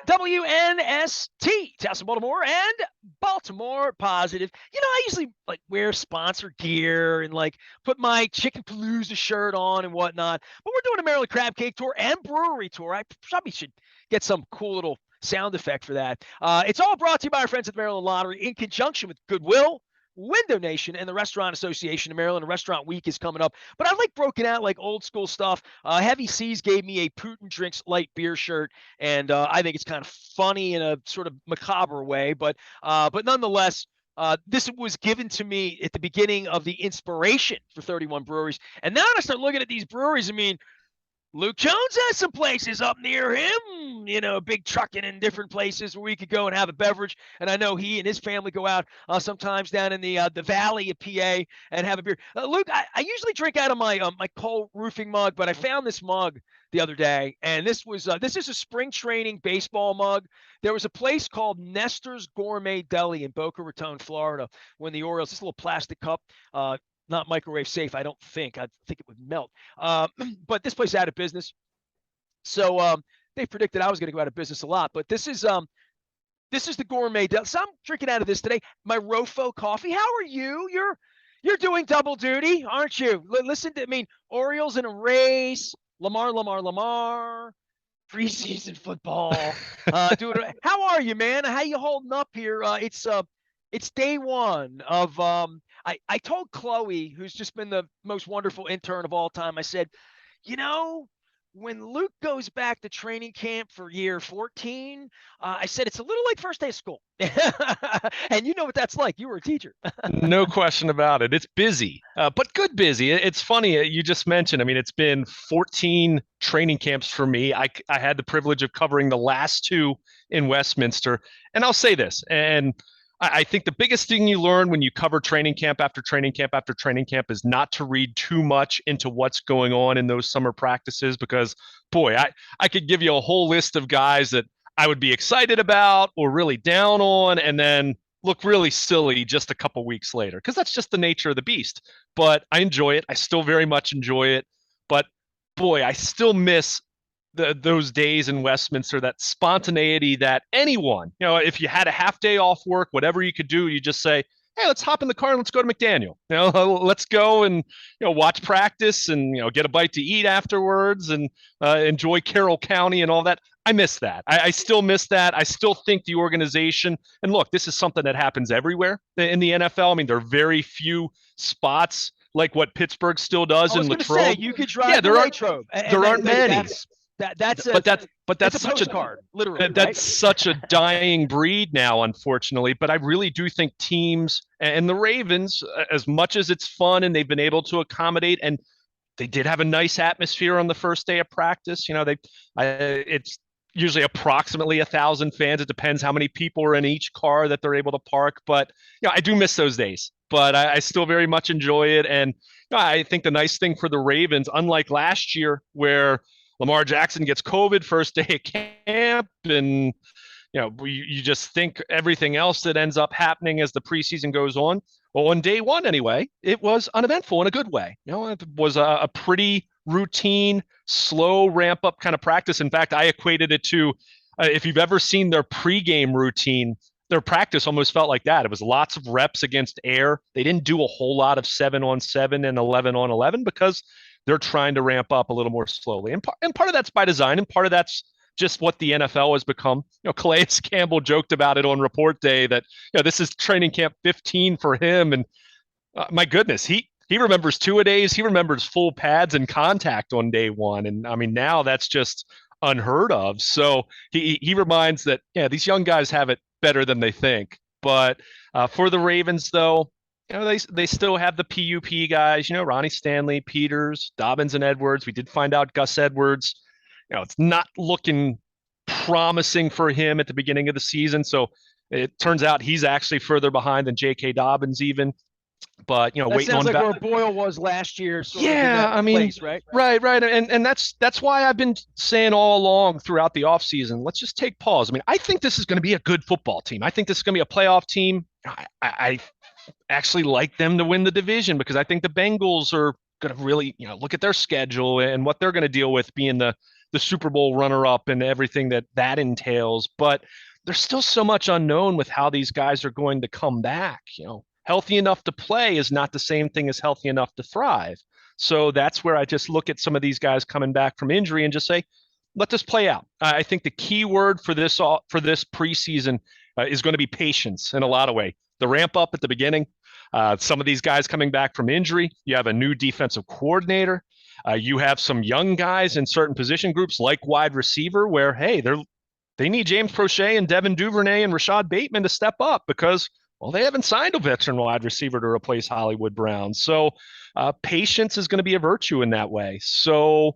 WNST, Towson, Baltimore, and Baltimore Positive. I usually wear sponsor gear and put my Chicken Palooza shirt on and whatnot. But we're doing a Maryland Crab Cake tour and brewery tour. I probably should get some cool little sound effect for that. It's all brought to you by our friends at the Maryland Lottery in conjunction with Goodwill, Window Nation, and the Restaurant Association of Maryland. Restaurant Week is coming up, but I broken out old school stuff. Heavy Seas gave me a Putin Drinks Light Beer shirt, and I think it's kind of funny in a sort of macabre way, but nonetheless, this was given to me at the beginning of the inspiration for 31 breweries. And now I start looking at these breweries. I mean, Luke Jones has some places up near him, big trucking in different places where we could go and have a beverage. And I know he and his family go out sometimes down in the valley of PA and have a beer. Luke, I usually drink out of my my Cole roofing mug, but I found this mug the other day, and this is a spring training baseball mug. There was a place called Nestor's Gourmet Deli in Boca Raton, Florida, when the Orioles, this little plastic cup, not microwave safe, I don't think. I think it would melt. But this place is out of business. So they predicted I was going to go out of business a lot. But this is the gourmet. So I'm drinking out of this today. My Rofo coffee. How are you? You're doing double duty, aren't you? Listen to, Orioles in a race. Lamar. Preseason football. How are you, man? How you holding up here? It's day one of I told Chloe, who's just been the most wonderful intern of all time, I said, when Luke goes back to training camp for year 14, I said, it's a little like first day of school. And you know what that's like. You were a teacher. No question about it. It's busy, but good busy. It's funny. You just mentioned, it's been 14 training camps for me. I had the privilege of covering the last two in Westminster. And I'll say this, and I think the biggest thing you learn when you cover training camp after training camp after training camp is not to read too much into what's going on in those summer practices, because, boy, I could give you a whole list of guys that I would be excited about or really down on and then look really silly just a couple weeks later, because that's just the nature of the beast. But I enjoy it. I still very much enjoy it. But, boy, I still miss those days in Westminster, that spontaneity that anyone, if you had a half day off work, whatever you could do, you just say, hey, let's hop in the car and let's go to McDaniel. Let's go and, watch practice and, get a bite to eat afterwards and enjoy Carroll County and all that. I miss that. I still miss that. I still think the organization, and look, this is something that happens everywhere in the NFL. There are very few spots like what Pittsburgh still does in Latrobe. You could drive Latrobe. There aren't many. That's such a card, literally. That's such a dying breed now, unfortunately. But I really do think teams and the Ravens, as much as it's fun and they've been able to accommodate, and they did have a nice atmosphere on the first day of practice. It's usually approximately 1,000 fans. It depends how many people are in each car that they're able to park. But I do miss those days. But I still very much enjoy it. And I think the nice thing for the Ravens, unlike last year where Lamar Jackson gets COVID first day of camp, and you just think everything else that ends up happening as the preseason goes on. Well, on day one anyway, it was uneventful in a good way. It was a pretty routine, slow ramp up kind of practice. In fact, I equated it to if you've ever seen their pregame routine, their practice almost felt like that. It was lots of reps against air. They didn't do a whole lot of 7-on-7 and 11-on-11 because they're trying to ramp up a little more slowly. And part of that's by design, and part of that's just what the NFL has become. Calais Campbell joked about it on report day that this is training camp 15 for him. And my goodness, he remembers two-a-days. He remembers full pads and contact on day one. And now that's just unheard of. So he reminds that, these young guys have it better than they think. But for the Ravens, though, they still have the PUP guys, Ronnie Stanley, Peters, Dobbins, and Edwards. We did find out Gus Edwards, it's not looking promising for him at the beginning of the season. So it turns out he's actually further behind than J.K. Dobbins even. But, that waiting sounds on like where Boyle was last year. Place, right? Right. And that's why I've been saying all along throughout the offseason, let's just take pause. I think this is going to be a good football team. I think this is going to be a playoff team. I actually like them to win the division because I think the Bengals are going to really, look at their schedule and what they're going to deal with being the the Super Bowl runner-up and everything that entails. But there's still so much unknown with how these guys are going to come back. Healthy enough to play is not the same thing as healthy enough to thrive. So that's where I just look at some of these guys coming back from injury and just say, let this play out. I think the key word for this preseason is going to be patience in a lot of ways. The ramp up at the beginning, some of these guys coming back from injury. You have a new defensive coordinator. You have some young guys in certain position groups like wide receiver where, hey, they need James Prochet and Devin Duvernay and Rashad Bateman to step up because, well, they haven't signed a veteran wide receiver to replace Hollywood Brown. So patience is going to be a virtue in that way. So,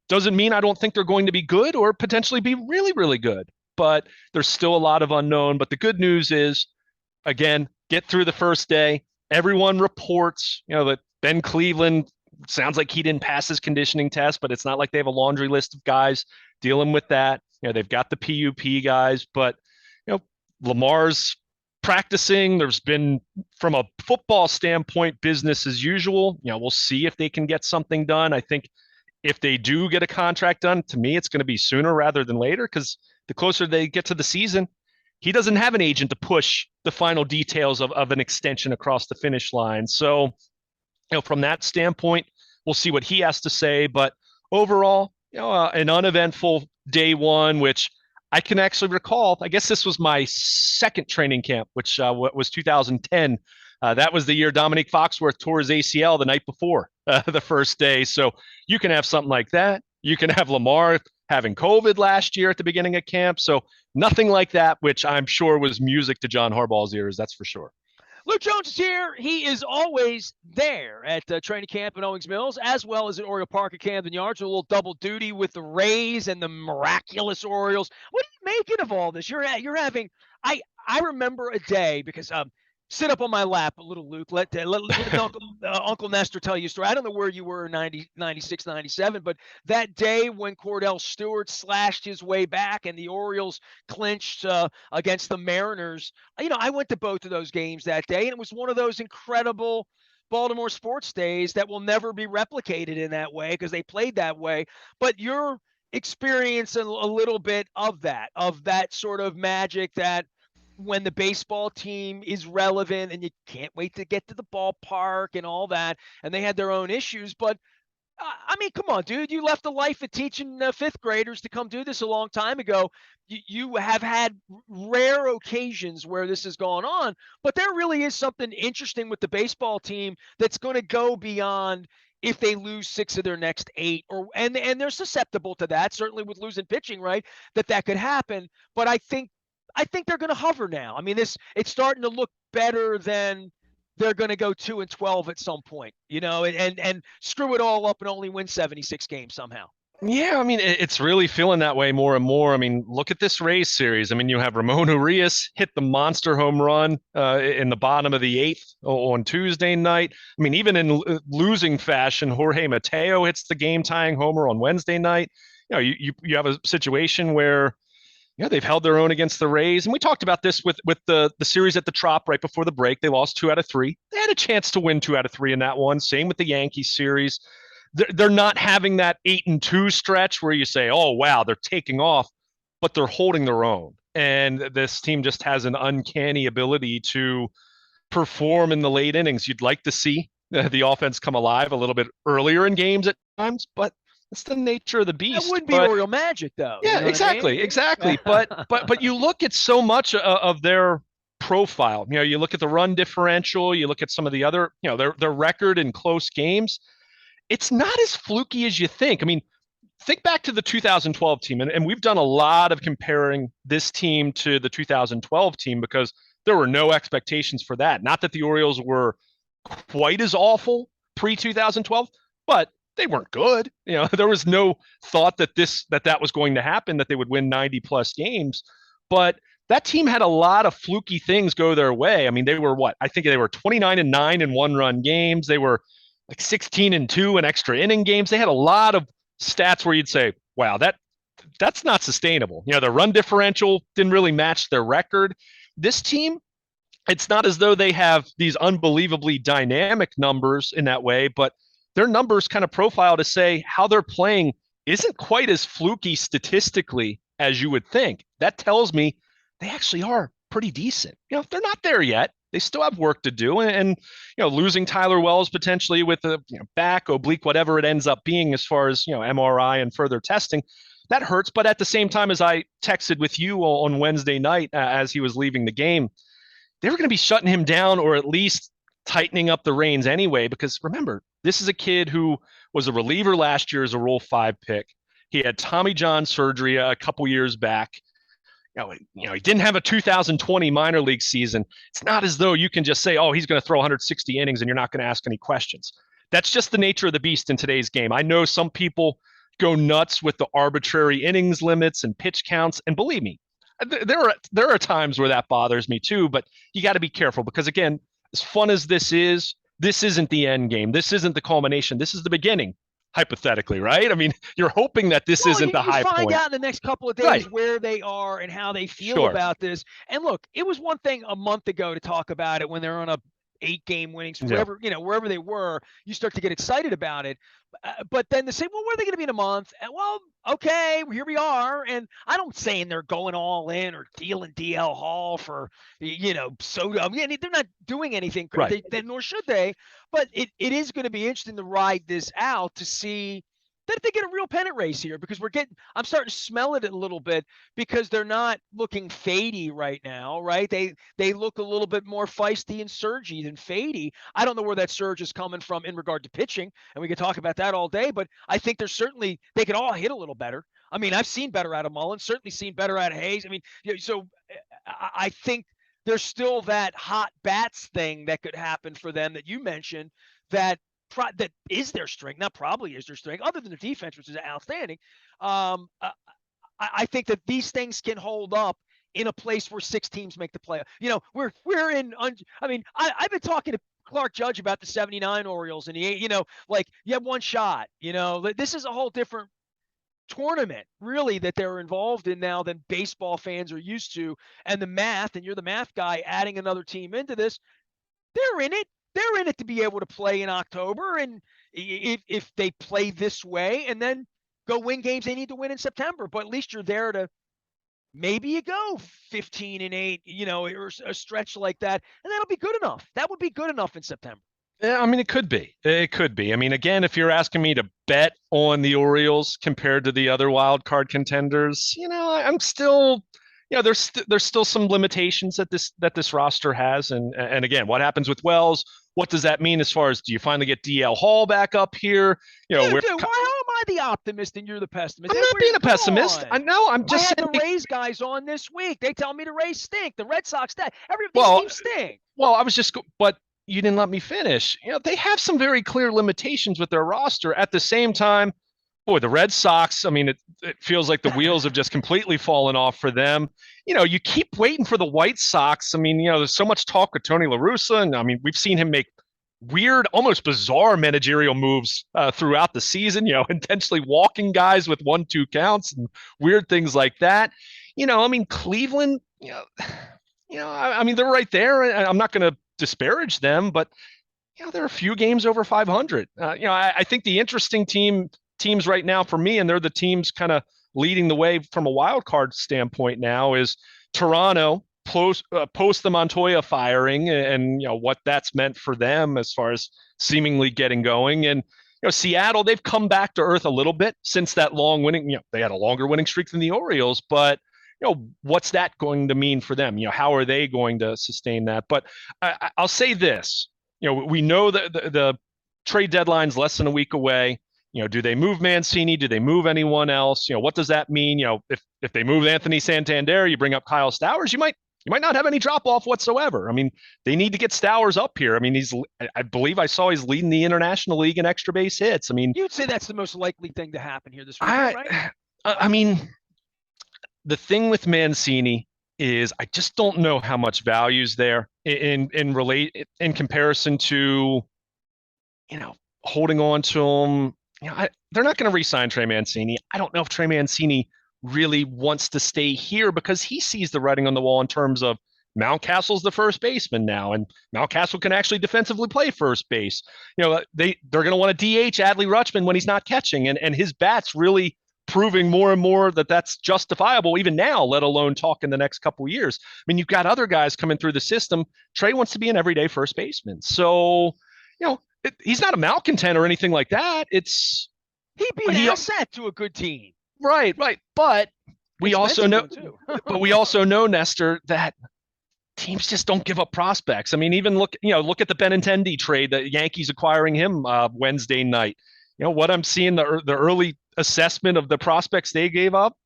doesn't mean I don't think they're going to be good or potentially be really, really good, but there's still a lot of unknown. But the good news is, again, get through the first day. Everyone reports, that Ben Cleveland sounds like he didn't pass his conditioning test, but it's not like they have a laundry list of guys dealing with that. They've got the PUP guys, but, Lamar's practicing. There's been, from a football standpoint, business as usual. We'll see if they can get something done. I think if they do get a contract done, to me, it's going to be sooner rather than later because the closer they get to the season, he doesn't have an agent to push the final details of an extension across the finish line. So, from that standpoint, we'll see what he has to say. But overall, an uneventful day one, which I can actually recall. I guess this was my second training camp, which was 2010. That was the year Dominique Foxworth tore his ACL the night before the first day. So you can have something like that. You can have Lamar having COVID last year at the beginning of camp. So nothing like that, which I'm sure was music to John Harbaugh's ears. That's for sure. Luke Jones is here. He is always there at training camp in Owings Mills, as well as at Oriole Park at Camden Yards. A little double duty with the Rays and the miraculous Orioles. What are you making of all this? You're having. I remember a day because sit up on my lap a little, Luke. Let Uncle Nestor tell you a story. I don't know where you were in 90, 96, 97, but that day when Cordell Stewart slashed his way back and the Orioles clinched against the Mariners, I went to both of those games that day, and it was one of those incredible Baltimore sports days that will never be replicated in that way because they played that way. But you're experiencing a little bit of that sort of magic that when the baseball team is relevant and you can't wait to get to the ballpark and all that, and they had their own issues. But I mean, come on, dude, you left a life of teaching fifth graders to come do this a long time ago. You have had rare occasions where this has gone on, but there really is something interesting with the baseball team that's going to go beyond if they lose 6 of their next 8, and they're susceptible to that, certainly with losing pitching, right, that could happen. But I think they're going to hover now. I mean, it's starting to look better than they're going to go 2-12 at some point, and screw it all up and only win 76 games somehow. Yeah, I mean, it's really feeling that way more and more. I mean, look at this Rays series. I mean, you have Ramon Urias hit the monster home run in the bottom of the 8th on Tuesday night. I mean, even in losing fashion, Jorge Mateo hits the game-tying homer on Wednesday night. You have a situation where they've held their own against the Rays. And we talked about this with the series at the Trop right before the break. They lost 2 out of 3. They had a chance to win 2 out of 3 in that one. Same with the Yankees series. They're not having that 8-2 stretch where you say, oh, wow, they're taking off, but they're holding their own. And this team just has an uncanny ability to perform in the late innings. You'd like to see the offense come alive a little bit earlier in games at times, but it's the nature of the beast. That wouldn't be Oriole magic, though. Yeah, exactly. But you look at so much of their profile. You look at the run differential. You look at some of the other, their record in close games. It's not as fluky as you think. I mean, think back to the 2012 team, and we've done a lot of comparing this team to the 2012 team because there were no expectations for that. Not that the Orioles were quite as awful pre-2012, but they weren't good. There was no thought that that was going to happen, that they would win 90 plus games. But that team had a lot of fluky things go their way. I mean, they were I think they were 29-9 in one-run games. They were like 16-2 in extra inning games. They had a lot of stats where you'd say, wow, that's not sustainable. The run differential didn't really match their record. This team, it's not as though they have these unbelievably dynamic numbers in that way, but their numbers kind of profile to say how they're playing isn't quite as fluky statistically as you would think. That tells me they actually are pretty decent. They're not there yet. They still have work to do, and losing Tyler Wells potentially with a back, oblique, whatever it ends up being, as far as MRI and further testing, that hurts. But at the same time, as I texted with you on Wednesday night as he was leaving the game, they were going to be shutting him down, or at least tightening up the reins anyway. Because remember, this is a kid who was a reliever last year as a Rule 5 pick. He had Tommy John surgery a couple years back. He didn't have a 2020 minor league season. It's not as though you can just say, oh, he's going to throw 160 innings and you're not going to ask any questions. That's just the nature of the beast in today's game. I know some people go nuts with the arbitrary innings limits and pitch counts. And believe me, there are times where that bothers me too, but you got to be careful because, again, as fun as this isn't the end game. This isn't the culmination. This is the beginning, hypothetically, right? I mean, you're hoping that this Well, isn't the you high find point. out in the next couple of days Right. where they are and how they feel Sure. about this. And look, it was one thing a month ago to talk about it when they're on a 8-game winning streak, Yeah. wherever they were, you start to get excited about it. But then to say, well, where are they going to be in a month? And, well, okay, here we are. And I don't saying they're going all in or dealing DL Hall for, soda. I mean, they're not doing anything, Right. nor should they. But it is going to be interesting to ride this out to see that they get a real pennant race here, because I'm starting to smell it a little bit, because they're not looking fadey right now, right? They look a little bit more feisty and surgy than fadey. I don't know where that surge is coming from in regard to pitching, and we could talk about that all day, but I think they could all hit a little better. I mean, I've seen better out of Mullins, certainly seen better out of Hayes. I mean, so I think there's still that hot bats thing that could happen for them that you mentioned, that is their strength, not probably is their strength, other than the defense, which is outstanding. I think that these things can hold up in a place where 6 teams make the playoff. We're in. I've been talking to Clark Judge about the '79 Orioles, and you have one shot. This is a whole different tournament, really, that they're involved in now than baseball fans are used to. And the math, and you're the math guy, adding another team into this, they're in it. They're in it to be able to play in October, and if they play this way, and then go win games they need to win in September. But at least you're there to maybe you go 15-8, or a stretch like that, and that'll be good enough. That would be good enough in September. Yeah, I mean, it could be. It could be. I mean, again, if you're asking me to bet on the Orioles compared to the other wild card contenders, I'm still, there's still some limitations that this roster has, and again, what happens with Wells? What does that mean as far as, do you finally get DL Hall back up here? Dude, why? How am I the optimist and you're the pessimist? I'm not being a pessimist. I know. I'm just saying. I had the Rays guys on this week. They tell me the Rays stink. The Red Sox stink. These teams stink. Well, but you didn't let me finish. They have some very clear limitations with their roster. At the same time, boy, the Red Sox, I mean, it feels like the wheels have just completely fallen off for them. You keep waiting for the White Sox. I mean, there's so much talk with Tony La Russa, and I mean, we've seen him make weird, almost bizarre managerial moves throughout the season, intentionally walking guys with 1-2 counts and weird things like that. I mean, Cleveland, I mean, they're right there. I'm not going to disparage them, but they're a few games over 500. I think the interesting teams right now for me, and they're the teams kind of leading the way from a wild card standpoint now, is Toronto post the Montoya firing, and what that's meant for them as far as seemingly getting going. And Seattle, they've come back to earth a little bit since that long winning. They had a longer winning streak than the Orioles, but what's that going to mean for them? How are they going to sustain that? But I'll say this: we know that the trade deadline's less than a week away. Do they move Mancini? Do they move anyone else? What does that mean? If they move Anthony Santander, you bring up Kyle Stowers, you might not have any drop off whatsoever. I mean, they need to get Stowers up here. I mean, I believe I saw he's leading the International League in extra base hits. I mean, you'd say that's the most likely thing to happen here this weekend, right? I mean, the thing with Mancini is I just don't know how much value's there in comparison to, holding on to him. They're not going to re-sign Trey Mancini. I don't know if Trey Mancini really wants to stay here because he sees the writing on the wall in terms of Mountcastle's the first baseman now, and Mountcastle can actually defensively play first base. They're going to want to DH Adley Rutschman when he's not catching, and his bat's really proving more and more that that's justifiable even now, let alone talk in the next couple of years. I mean, you've got other guys coming through the system. Trey wants to be an everyday first baseman. So, he's not a malcontent or anything like that. He'd be an asset to a good team. Right. But we also know, Nestor, that teams just don't give up prospects. I mean, even look at the Benintendi trade, the Yankees acquiring him Wednesday night. What I'm seeing, the early assessment of the prospects they gave up,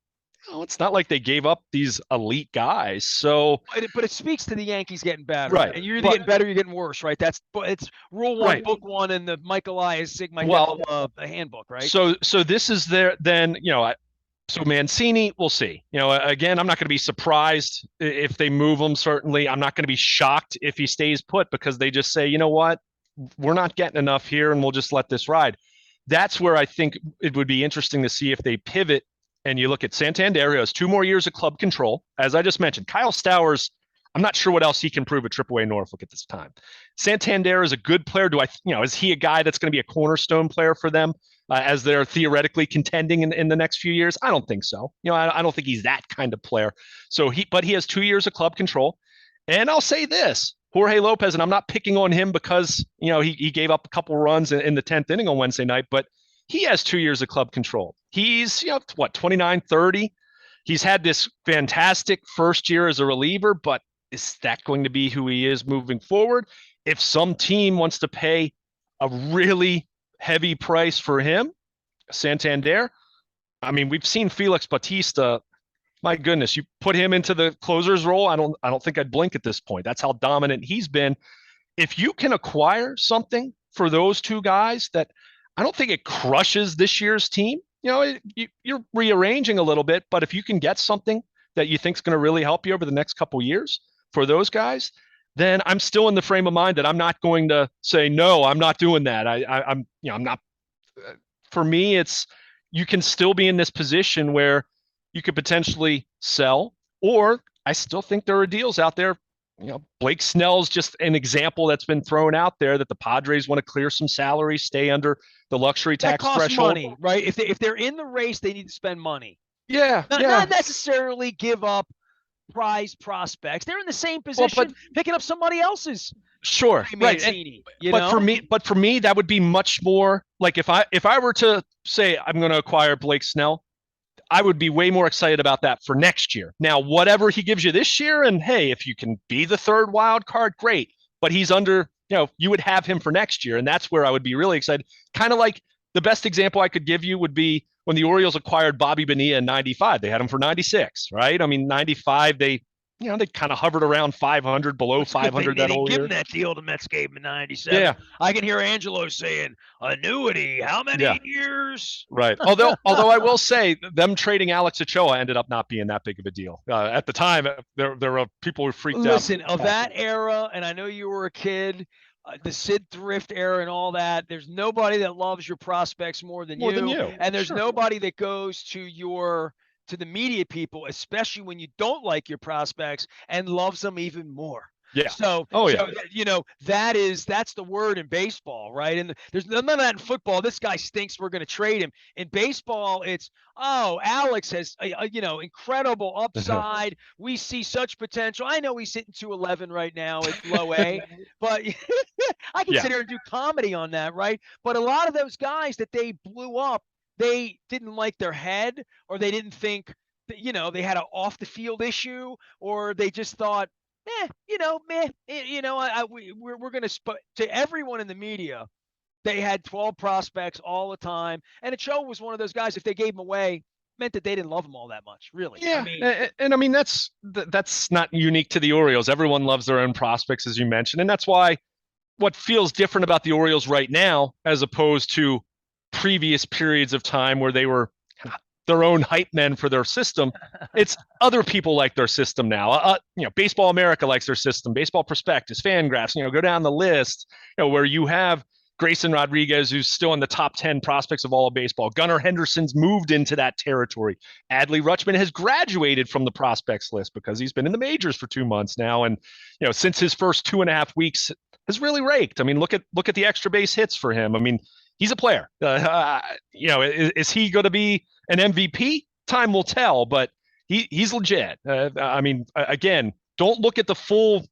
it's not like they gave up these elite guys. So, but it speaks to the Yankees getting better, right? And you're either getting better, or you're getting worse, right? It's rule one, right. Book one, and the Michael Elias Sigma handbook, right? So this is there. Then so Mancini, we'll see. Again, I'm not going to be surprised if they move him. Certainly, I'm not going to be shocked if he stays put, because they just say, you know what, we're not getting enough here, and we'll just let this ride. That's where I think it would be interesting to see if they pivot. And you look at Santander, who has 2 more years of club control. As I just mentioned, Kyle Stowers, I'm not sure what else he can prove at AAA Norfolk at this time. Santander is a good player. Is he a guy that's going to be a cornerstone player for them as they're theoretically contending in the next few years? I don't think so. I don't think he's that kind of player. But he has 2 years of club control. And I'll say this, Jorge Lopez, and I'm not picking on him because, he gave up a couple runs in the 10th inning on Wednesday night, but he has 2 years of club control. He's, 29, 30. He's had this fantastic first year as a reliever, but is that going to be who he is moving forward? If some team wants to pay a really heavy price for him, Santander, I mean, we've seen Felix Bautista. My goodness, you put him into the closer's role, I don't think I'd blink at this point. That's how dominant he's been. If you can acquire something for those two guys that I don't think it crushes this year's team, you're rearranging a little bit, but if you can get something that you think is going to really help you over the next couple of years for those guys, then I'm still in the frame of mind that I'm not going to say, no, I'm not doing that. I'm not, for me, it's, you can still be in this position where you could potentially sell, or I still think there are deals out there. Blake Snell's just an example that's been thrown out there that the Padres want to clear some salary, stay under the luxury tax threshold. Money, right? If they're in the race, they need to spend money. Yeah. Not necessarily give up prize prospects. They're in the same position, picking up somebody else's. Sure, right. For me, that would be much more like if I were to say I'm going to acquire Blake Snell, I would be way more excited about that for next year. Now, whatever he gives you this year, and hey, if you can be the third wild card, great. But he's under, you would have him for next year, and that's where I would be really excited. Kind of like the best example I could give you would be when the Orioles acquired Bobby Bonilla in 95. They had him for 96, right? I mean, 95, they kind of hovered around 500, below 500 that whole year. Give him that deal the Mets gave him in 97. Yeah. I can hear Angelo saying, annuity, how many years? Right. Although I will say, them trading Alex Ochoa ended up not being that big of a deal. At the time, there were people who freaked out. Listen, of that era, and I know you were a kid, the Sid Thrift era and all that, there's nobody that loves your prospects more than you. And there's nobody that goes to the media people, especially when you don't like your prospects, and loves them even more. Yeah. So that's the word in baseball, right? And there's none of that in football. This guy stinks, we're going to trade him. In baseball, it's, Alex has incredible upside. We see such potential. I know he's hitting 211 right now at low A, but I can sit here and do comedy on that, right? But a lot of those guys that they blew up, they didn't like their head, or they didn't think that, they had an off the field issue, or they just thought, we're going to everyone in the media, they had 12 prospects all the time. And Ochoa was one of those guys, if they gave him away, meant that they didn't love him all that much, really. Yeah. I mean, that's not unique to the Orioles. Everyone loves their own prospects, as you mentioned. And that's why what feels different about the Orioles right now, as opposed to previous periods of time where they were their own hype men for their system, it's other people like their system now. Baseball America likes their system, Baseball Prospectus, Fangraphs, go down the list, where you have Grayson Rodriguez, who's still in the top 10 prospects of all of baseball. Gunnar Henderson's moved into that territory. Adley Rutschman has graduated from the prospects list because he's been in the majors for 2 months now. And, since his first 2.5 weeks has really raked. I mean, look at the extra base hits for him. I mean, he's a player. Is he going to be an MVP? Time will tell, but he's legit. I mean, again, don't look at the full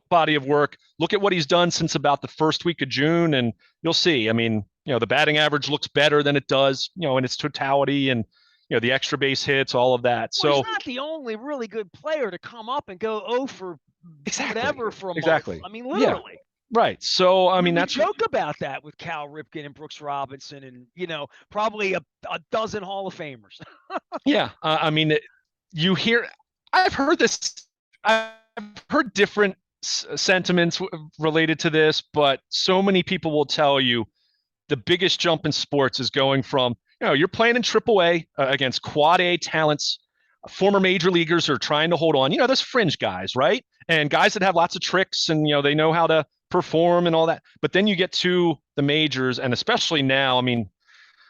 body of work. Look at what he's done since about the first week of June, and you'll see. I mean, the batting average looks better than it does, in its totality, and the extra base hits, all of that. Well, so he's not the only really good player to come up and go for whatever for a month. I mean, literally. Yeah. Right. So I mean, we that's joke about that with Cal Ripken and Brooks Robinson, and probably a dozen Hall of Famers. Yeah. I mean, I've heard this. I've heard different sentiments related to this, but so many people will tell you the biggest jump in sports is going from, you're playing in AAA against quad A talents, former major leaguers are trying to hold on. There's fringe guys, right? And guys that have lots of tricks and, they know how to perform and all that. But then you get to the majors, and especially now, I mean,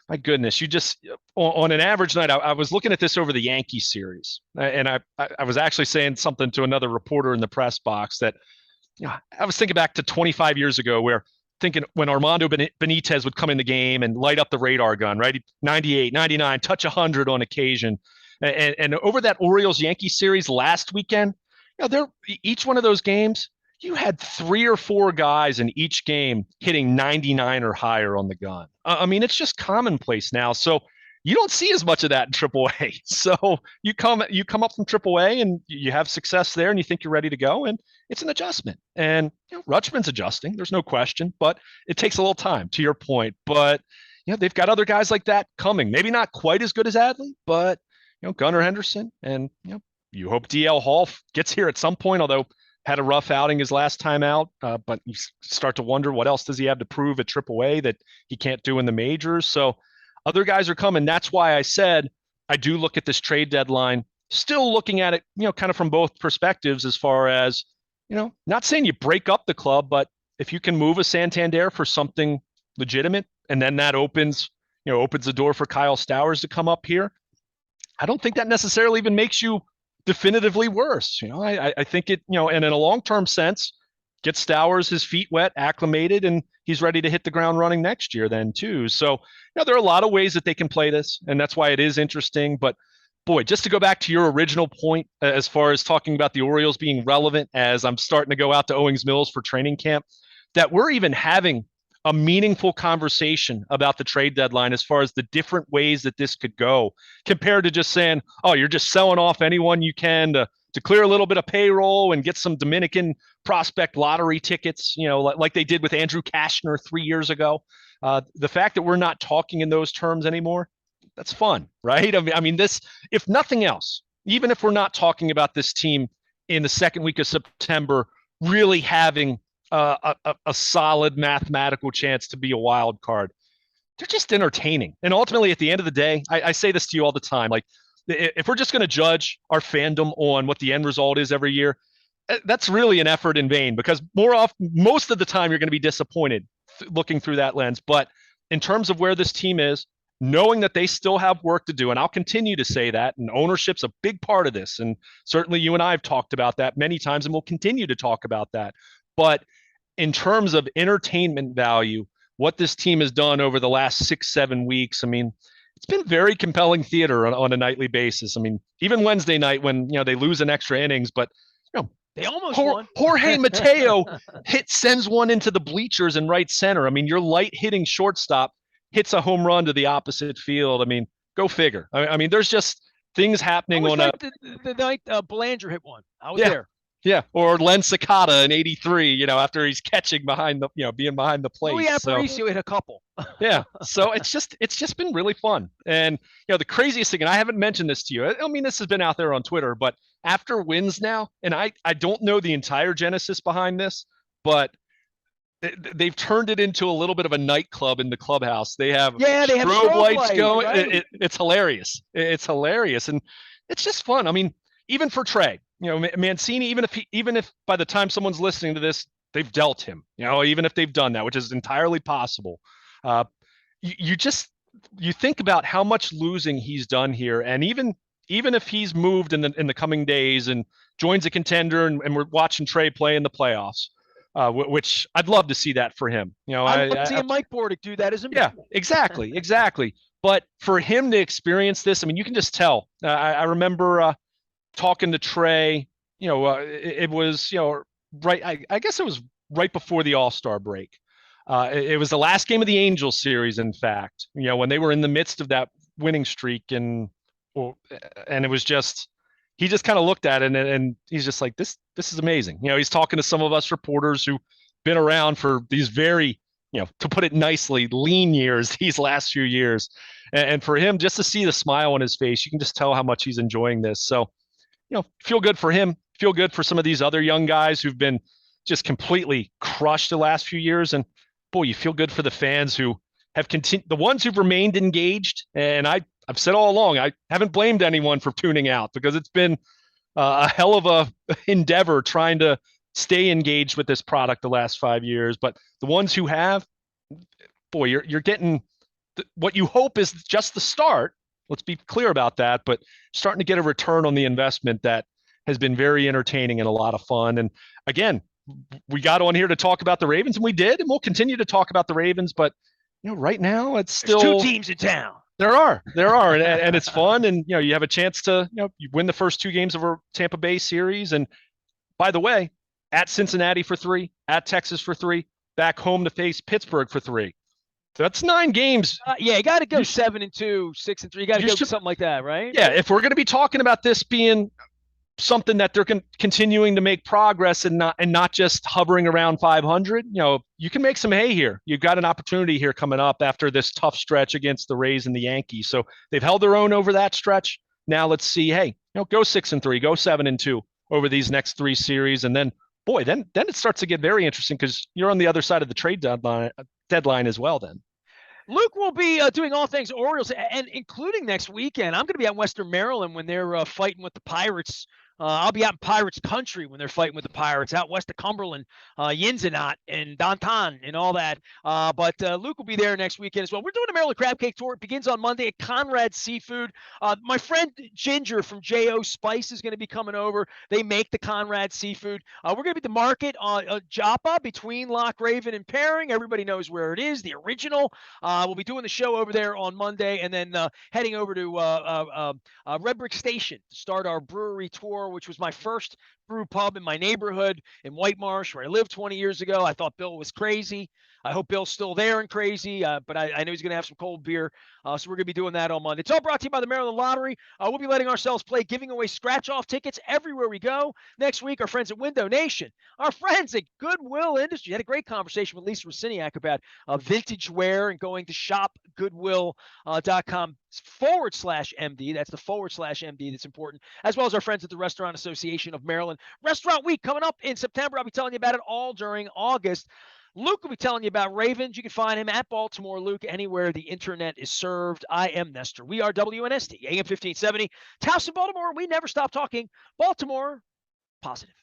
my goodness, you just on an average night. I was looking at this over the Yankee series, and I was actually saying something to another reporter in the press box that, I was thinking back to 25 years ago, where thinking when Armando Benitez would come in the game and light up the radar gun, right? 98, 99, touch 100 on occasion, and over that Orioles Yankee series last weekend, each one of those games, you had 3 or 4 guys in each game hitting 99 or higher on the gun. I mean, it's just commonplace now. So you don't see as much of that in AAA. So you come up from AAA and you have success there, and you think you're ready to go, and it's an adjustment. And Rutschman's adjusting. There's no question, but it takes a little time. To your point, but they've got other guys like that coming. Maybe not quite as good as Adley, but Gunnar Henderson, and you hope DL Hall gets here at some point. Although had a rough outing his last time out, but you start to wonder what else does he have to prove at AAA that he can't do in the majors. So other guys are coming. That's why I said I do look at this trade deadline, still looking at it, kind of from both perspectives, as far as, not saying you break up the club, but if you can move a Santander for something legitimate, and then that opens the door for Kyle Stowers to come up here, I don't think that necessarily even makes you definitively worse. I think it, and in a long-term sense, get Stowers his feet wet, acclimated, and he's ready to hit the ground running next year then too. So, there are a lot of ways that they can play this, and that's why it is interesting. But boy, just to go back to your original point, as far as talking about the Orioles being relevant, as I'm starting to go out to Owings Mills for training camp, that we're even having a meaningful conversation about the trade deadline as far as the different ways that this could go, compared to just saying, oh, you're just selling off anyone you can to clear a little bit of payroll and get some Dominican prospect lottery tickets, like they did with Andrew Kashner 3 years ago. The fact that we're not talking in those terms anymore, that's fun, right? I mean, this, if nothing else, even if we're not talking about this team in the second week of September really having a solid mathematical chance to be a wild card, they're just entertaining. And ultimately, at the end of the day, I say this to you all the time, like, if we're just going to judge our fandom on what the end result is every year, that's really an effort in vain, because most of the time you're going to be disappointed looking through that lens. But in terms of where this team is, knowing that they still have work to do, and I'll continue to say that, and ownership's a big part of this, and certainly you and I have talked about that many times, and we'll continue to talk about that. But in terms of entertainment value, what this team has done over the last 6-7 weeks, I mean, it's been very compelling theater on a nightly basis. I mean, even Wednesday night when, they lose an extra innings, but, they almost won. Jorge Mateo sends one into the bleachers in right center. I mean, your light hitting shortstop hits a home run to the opposite field. I mean, go figure. I mean, there's just things happening on the night Belanger hit one. I was there. Yeah, or Len Cicada in '83, after he's catching behind the, being behind the plate. Louis Aparicio hit a couple. Yeah, so it's just been really fun. And the craziest thing, and I haven't mentioned this to you, I mean, this has been out there on Twitter, but after wins now, and I don't know the entire genesis behind this, but they've turned it into a little bit of a nightclub in the clubhouse. They have strobe lights going. Right? It's hilarious. It's hilarious, and it's just fun. I mean, even for Trey. Mancini, even if by the time someone's listening to this, they've dealt him. Even if they've done that, which is entirely possible. Uh, you just you think about how much losing he's done here, and even if he's moved in the coming days and joins a contender, and we're watching Trey play in the playoffs, which I'd love to see that for him. I love seeing Mike Bordick do that as a yeah, exactly. But for him to experience this, I mean, you can just tell. I remember talking to Trey. It was right. I guess it was right before the All-Star break. It was the last game of the Angels series, in fact. When they were in the midst of that winning streak, and it was just he just kind of looked at it, and he's just like, this is amazing. He's talking to some of us reporters who've been around for these very, to put it nicely, lean years, these last few years. And for him, just to see the smile on his face, you can just tell how much he's enjoying this. So, feel good for him, feel good for some of these other young guys who've been just completely crushed the last few years. And boy, you feel good for the fans who have continued, the ones who've remained engaged. And I've said all along, I haven't blamed anyone for tuning out, because it's been a hell of a endeavor trying to stay engaged with this product the last 5 years. But the ones who have, boy, you're getting what you hope is just the start. Let's be clear about that, but starting to get a return on the investment that has been very entertaining and a lot of fun. And again, we got on here to talk about the Ravens, and we did, and we'll continue to talk about the Ravens. But right now, it's still There's 2 teams in town. There are, and it's fun, and you have a chance to you win the first 2 games of a Tampa Bay series, and by the way, at Cincinnati for 3, at Texas for 3, back home to face Pittsburgh for 3. So that's 9 games. Yeah, you got to go 7-2, 6-3. You got to go something like that, right? Yeah, if we're going to be talking about this being something that they're continuing to make progress and not just hovering around 500, you can make some hay here. You've got an opportunity here coming up after this tough stretch against the Rays and the Yankees. So they've held their own over that stretch. Now let's see, hey, go 6-3, go 7-2 over these next 3 series, and then boy, then it starts to get very interesting, because you're on the other side of the trade deadline as well then. Luke will be doing all things Orioles, and including next weekend. I'm going to be out in Western Maryland when they're fighting with the Pirates. I'll be out in Pirates country when they're fighting with the Pirates, out west of Cumberland, Yinzenot and Downtown and all that. But Luke will be there next weekend as well. We're doing a Maryland Crab Cake Tour. It begins on Monday at Conrad Seafood. My friend Ginger from J.O. Spice is going to be coming over. They make the Conrad Seafood. We're going to be at the market on Joppa between Loch Raven and Paring. Everybody knows where it is, the original. We'll be doing the show over there on Monday, and then heading over to Red Brick Station to start our brewery tour, which was my first brew pub in my neighborhood in White Marsh, where I lived 20 years ago. I thought Bill was crazy. I hope Bill's still there and crazy, but I know he's going to have some cold beer. So we're going to be doing that on Monday. It's all brought to you by the Maryland Lottery. We'll be letting ourselves play, giving away scratch-off tickets everywhere we go. Next week, our friends at Window Nation, our friends at Goodwill Industry, had a great conversation with Lisa Rossiniak about vintage wear and going to shopgoodwill.com/MD. That's the /MD that's important, as well as our friends at the Restaurant Association of Maryland. Restaurant Week coming up in September. I'll be telling you about it all during August. Luke will be telling you about Ravens. You can find him at Baltimore Luke anywhere the internet is served. I am Nestor. We are WNST, AM 1570. Towson, Baltimore. We never stop talking Baltimore positive.